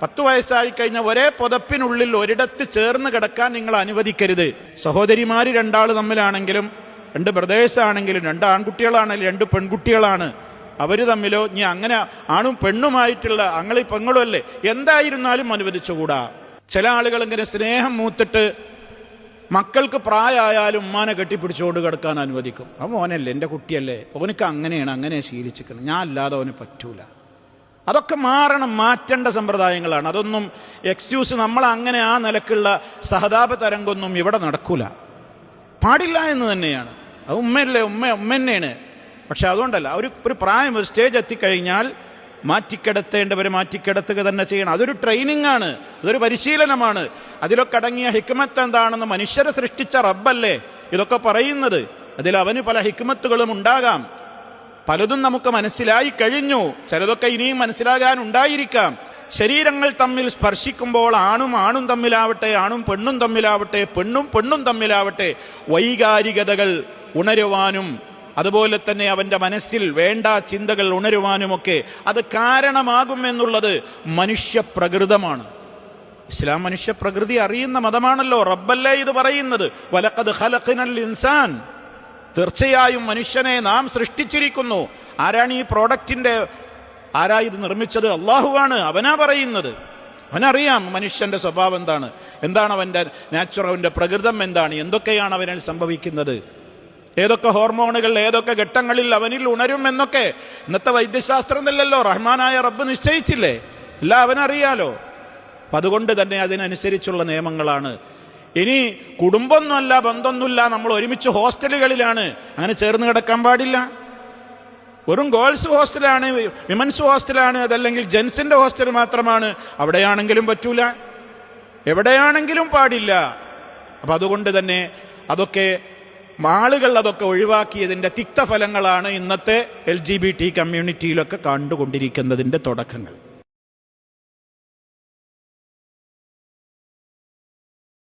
10 വയസ്സായി കഴിഞ്ഞാൽ ഒരേ പുതപ്പിനുള്ളിൽ ഒരിടത്ത് ചേർന്ന് കിടക്കാൻ നിങ്ങൾ അനുവദിക്കരുത്. സഹോദരിമാർ 2 ആൾ തമ്മിലാണെങ്കിലും 2 ബ്രദേഴ്സ് ആണെങ്കിലും 2 ആൺകുട്ടികളാണെങ്കിലും 2 പെൺകുട്ടികളാണ്, അവർ തമ്മിലോ ഇനി അങ്ങനെ ആണും പെണ്ണുമായിട്ടുള്ള അങ്ങളി പെങ്ങളും അല്ലേ, എന്തായിരുന്നാലും അനുവദിച്ചുകൂടാ. ചില ആളുകൾ ഇങ്ങനെ സ്നേഹം മൂത്തിട്ട് മക്കൾക്ക് പ്രായമായാലും ഉമ്മാനെ കെട്ടിപ്പിടിച്ചുകൊണ്ട് കിടക്കാൻ അനുവദിക്കും. ആ മോനല്ലേ, എൻ്റെ കുട്ടിയല്ലേ, അവനക്ക് അങ്ങനെയാണ്, അങ്ങനെ ശീലിച്ചിരിക്കണം, ഞാൻ അല്ലാതെ അവന് പറ്റൂല. അതൊക്കെ മാറണം, മാറ്റേണ്ട സമ്പ്രദായങ്ങളാണ്. അതൊന്നും എക്സ്ക്യൂസ്, നമ്മൾ അങ്ങനെ ആ നിലക്കുള്ള സഹതാപ തരംഗമൊന്നും ഇവിടെ നടക്കൂല, പാടില്ല എന്ന് തന്നെയാണ്. അത് ഉമ്മയല്ലേ, ഉമ്മ തന്നെയാണ്. പക്ഷെ അതുകൊണ്ടല്ല, ഒരു പ്രായം, ഒരു സ്റ്റേജ് എത്തിക്കഴിഞ്ഞാൽ മാറ്റിക്കിടത്തേണ്ടവരെ മാറ്റിക്കിടത്തുക തന്നെ ചെയ്യണം. അതൊരു ട്രെയിനിങ് ആണ്, അതൊരു പരിശീലനമാണ്. അതിലൊക്കെ അടങ്ങിയ ഹിക്മത്ത് എന്താണെന്ന് മനുഷ്യരെ സൃഷ്ടിച്ച റബ്ബല്ലേ ഇതൊക്കെ പറയുന്നത്. അതിൽ അവന് പല ഹിക്മത്തുകളും ഉണ്ടാകാം. പലതും നമുക്ക് മനസ്സിലായി കഴിഞ്ഞു, ചിലതൊക്കെ ഇനിയും മനസ്സിലാകാനുണ്ടായിരിക്കാം. ശരീരങ്ങൾ തമ്മിൽ സ്പർശിക്കുമ്പോൾ ആണും തമ്മിലാവട്ടെ, ആണും പെണ്ണും തമ്മിലാവട്ടെ, പെണ്ണും തമ്മിലാവട്ടെ, വൈകാരികതകൾ ഉണരുവാനും അതുപോലെ തന്നെ അവൻ്റെ മനസ്സിൽ വേണ്ട ചിന്തകൾ ഉണരുവാനുമൊക്കെ അത് കാരണമാകുമെന്നുള്ളത് മനുഷ്യപ്രകൃതമാണ്. ഇസ്ലാം മനുഷ്യപ്രകൃതി അറിയുന്ന മതമാണല്ലോ. റബ്ബല്ലേ ഇത് പറയുന്നത്, വലഖദ് ഖലഖ്നൽ ഇൻസാൻ, തീർച്ചയായും മനുഷ്യനെ നാം സൃഷ്ടിച്ചിരിക്കുന്നു. ആരാണ് ഈ പ്രോഡക്റ്റിൻ്റെ, ആരാ ഇത് നിർമ്മിച്ചത്? അള്ളാഹുവാണ്. അവനാ പറയുന്നത്. അവനറിയാം മനുഷ്യൻ്റെ സ്വഭാവം എന്താണ് അവൻ്റെ നാച്ചുറൽ, അവൻ്റെ പ്രകൃതം എന്താണ്, എന്തൊക്കെയാണ് അവനിൽ സംഭവിക്കുന്നത്, ഏതൊക്കെ ഹോർമോണുകൾ ഏതൊക്കെ ഘട്ടങ്ങളിൽ അവനിൽ ഉണരും എന്നൊക്കെ. ഇന്നത്തെ വൈദ്യശാസ്ത്രം എന്നല്ലല്ലോ, റഹ്മാനായ റബ്ബ് നിശ്ചയിച്ചില്ലേ, എല്ലാം അവനറിയാലോ. അപ്പം അതുകൊണ്ട് തന്നെ അതിനനുസരിച്ചുള്ള നിയമങ്ങളാണ്. ഇനി കുടുംബമൊന്നുമല്ല, ബന്ധമൊന്നുമില്ല, നമ്മൾ ഒരുമിച്ച് ഹോസ്റ്റലുകളിലാണ്, അങ്ങനെ ചേർന്ന് കിടക്കാൻ പാടില്ല. വെറും ഗേൾസ് ഹോസ്റ്റലാണ്, വിമൻസ് ഹോസ്റ്റലാണ്, അതല്ലെങ്കിൽ ജെൻസിൻ്റെ ഹോസ്റ്റൽ മാത്രമാണ്, അവിടെയാണെങ്കിലും പറ്റൂല, എവിടെയാണെങ്കിലും പാടില്ല. അപ്പം അതുകൊണ്ട് തന്നെ അതൊക്കെ ആളുകൾ അതൊക്കെ ഒഴിവാക്കിയതിൻ്റെ തിക്തഫലങ്ങളാണ് ഇന്നത്തെ LGBT കമ്മ്യൂണിറ്റിയിലൊക്കെ കണ്ടുകൊണ്ടിരിക്കുന്നതിൻ്റെ തുടക്കങ്ങൾ.